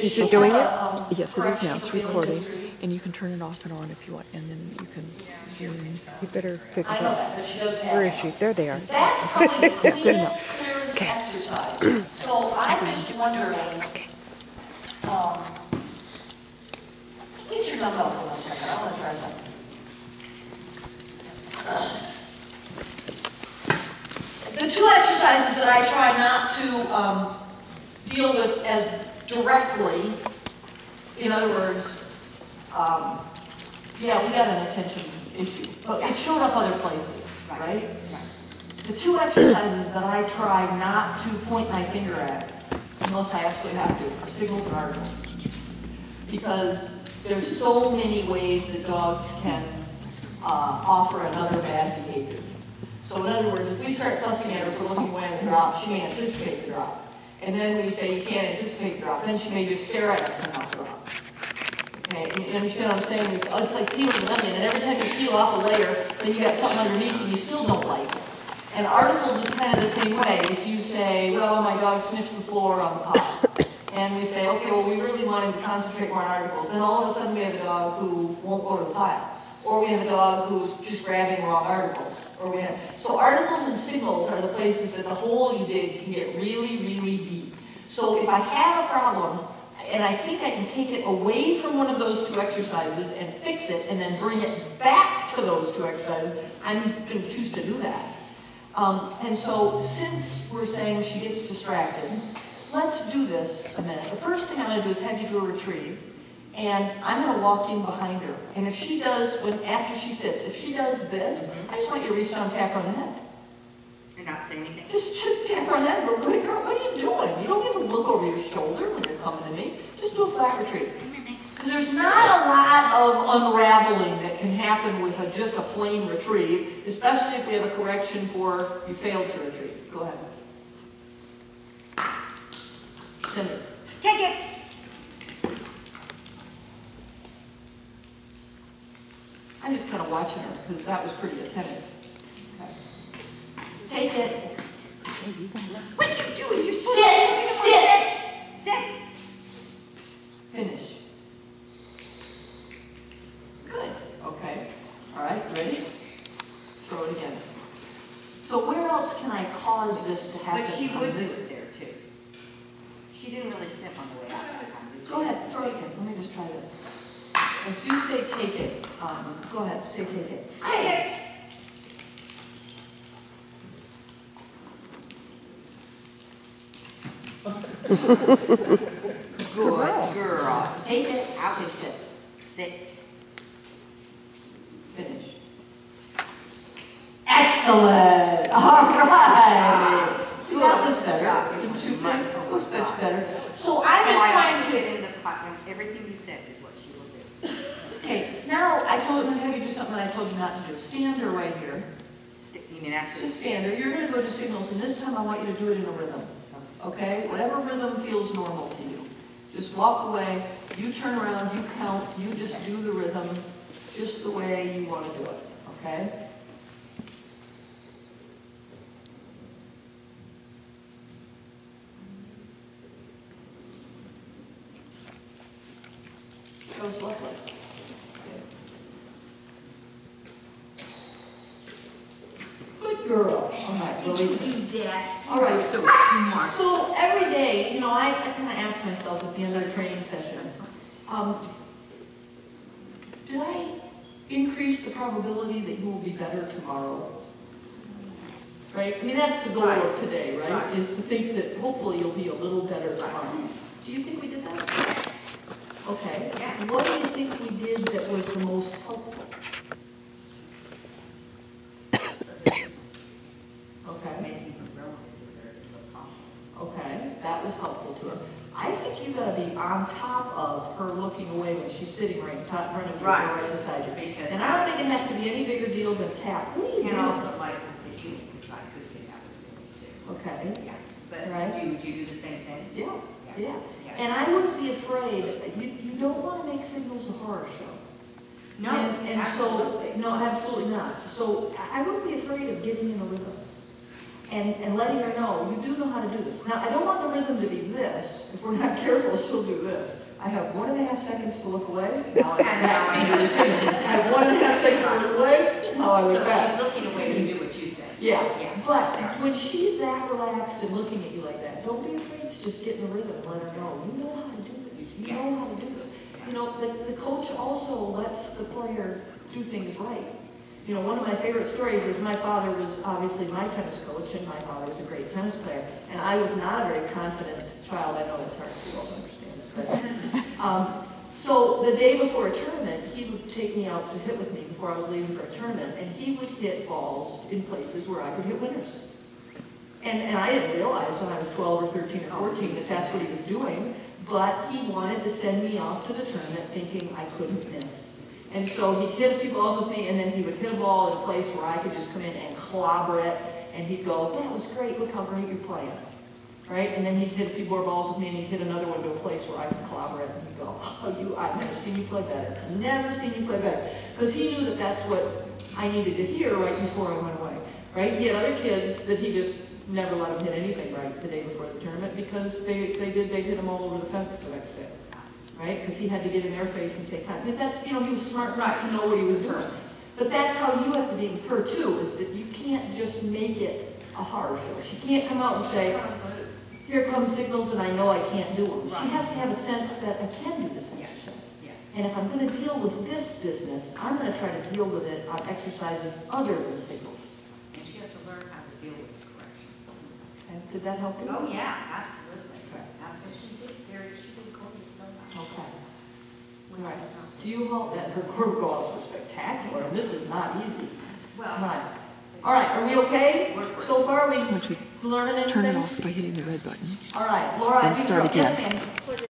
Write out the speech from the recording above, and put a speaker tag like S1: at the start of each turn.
S1: Is it doing it? Yes, it is now. It's recording. And you can turn it off and on if you want, and then you can zoom in.
S2: You better fix it. Where is she? There they are.
S3: That's probably the
S1: Good
S3: cleanest,
S1: enough.
S3: clearest
S1: Okay.
S3: exercise. So I'm just wondering,
S1: Okay.
S3: get your dumbbell for 1 second. I want to try something. The two exercises that I try not to deal with as directly, in other words, yeah, we got an attention issue, but it showed up other places, right? The two exercises that I try not to point my finger at, unless I absolutely have to, are signals and articles. Because there's so many ways that dogs can offer another bad behavior. So in other words, if we start fussing at her for looking away in the drop, she may anticipate the drop. And then we say you can't anticipate the drop, then she may just stare at us and not drop. Okay, you understand what I'm saying? It's like peeling an onion, and every time you peel off a layer, then you got something underneath and you still don't like it. And articles is kind of the same way. If you say, well, my dog sniffs the floor on the pile, and we say, okay, well, we really want him to concentrate more on articles, then all of a sudden we have a dog who won't go to the pile. Or we have a dog who's just grabbing wrong articles. So articles and signals are the places that the hole you dig can get really, really deep. So if I have a problem, and I think I can take it away from one of those two exercises and fix it, and then bring it back to those two exercises, I'm going to choose to do that. And so since we're saying she gets distracted, let's do this a minute. The first thing I'm going to do is have you do a retrieve. And I'm going to walk in behind her. And if she does, after she sits, if she does this, I just want you to reach down and tap her on the head.
S4: You're not saying anything?
S3: Just tap her on the head. Go, good girl, what are you doing? You don't have to look over your shoulder when you're coming to me. Just do a flat retreat. Because there's not a lot of unraveling that can happen with just a plain retrieve, especially if we have a correction for you failed to retrieve. Go ahead. Send it.
S4: Take it!
S3: I'm just kind of watching her because that was pretty attentive. Okay. Take it.
S4: What you doing? You're
S3: Sit!
S4: Sit!
S3: Finish. Good. Okay. All right, ready? Throw it again. So where else can I cause this to happen?
S4: But she would do it there too. She didn't really sniff on the way out that time, did she?
S3: Go ahead, throw it again. Let me just try this. If you say take it, go ahead, say take it.
S4: Take it! Good girl.
S3: Take it.
S4: Out.
S3: Say sit.
S4: Sit.
S3: Finish. Excellent. All right. See, that was better. Didn't you think? That was much better. So I'm just trying to
S4: get in the pot. Everything you said is what she will do.
S3: Okay, now I told you to have you do something that I told you not to do. Stand her right here.
S4: You mean actually
S3: Just stand her. You're going to go to signals, and this time I want you to do it in a rhythm. Okay? Whatever rhythm feels normal to you. Just walk away. You turn around. You count. You just do the rhythm just the way you want to do it. Okay? That was lovely. Okay. Good girl. All right, release it.
S4: do that?
S3: All right,
S4: So smart.
S3: So every day, you know, I kind of ask myself at the end of the training session, did I increase the probability that you will be better tomorrow? Right? I mean, that's the goal of today, right? Is to think that hopefully you'll be a little better tomorrow. Do you think we did that? Okay.
S4: Yeah.
S3: What do you think we did that was the most helpful? Okay.
S4: Making her realize that there is a problem.
S3: Okay, that was helpful to her. I think you got to be on top of her looking away when she's sitting right in front of you, right beside you.
S4: Because
S3: and I don't think it has to be any bigger deal than tap.
S4: And also like the eating, because I could get that with me too.
S3: Okay.
S4: Yeah. But
S3: Right.
S4: would you do the same thing?
S3: Yeah. And I wouldn't be afraid. You don't want to make signals a horror show.
S4: No,
S3: and
S4: absolutely.
S3: So, no, absolutely not. So I wouldn't be afraid of getting in a rhythm. and letting her know, you do know how to do this. Now, I don't want the rhythm to be this. If we're not careful, she'll do this. I have 1.5 seconds to look away. Now I do the same. I have 1.5 seconds to look away. Now I look
S4: So
S3: back.
S4: she's looking away to do what you said.
S3: Yeah.
S4: Yeah.
S3: But when she's that relaxed and looking at you like that, don't be afraid to just get in the rhythm and let her know, you know how to do this. You know how to do this. You know, the coach also lets the player do things right. You know, one of my favorite stories is my father was obviously my tennis coach, and my father was a great tennis player. And I was not a very confident child. I know that's hard for you all to understand. But, so the day before a tournament, he would take me out to hit with me before I was leaving for a tournament, and he would hit balls in places where I could hit winners. And I didn't realize when I was 12 or 13 or 14 that that's what he was doing, but he wanted to send me off to the tournament thinking I couldn't miss. And so he'd hit a few balls with me, and then he would hit a ball in a place where I could just come in and clobber it, and he'd go, that was great, look how great you're playing. Right? And then he'd hit a few more balls with me, and he'd hit another one to a place where I could clobber it, and he'd go, oh, I've never seen you play better. I've never seen you play better. Because he knew that that's what I needed to hear right before I went away. Right? He had other kids that he just never let them hit anything right the day before the tournament because they'd hit them all over the fence the next day. Right? Because he had to get in their face and say, but that's, you know, he was smart enough to know what he was doing. But that's how you have to be with her too, is that you can't just make it a horror show. She can't come out and say, here come signals and I know I can't do them. She has to have a sense that I can do this exercise. And if I'm going to deal with this business, I'm going to try to deal with it on exercises other than signals.
S4: And she has to learn how to deal with correction.
S3: Okay. Did that help you?
S4: Oh, yeah, absolutely. That's what she did. She did go to slow down.
S3: Okay. All right. Do you hope that her curve goals were spectacular? And this is not easy.
S4: Well,
S3: right. All right. Are we okay so far? We
S1: Once you
S3: learning anything?
S1: turn it off by hitting the red button,
S3: All right, Laura.
S1: then start again.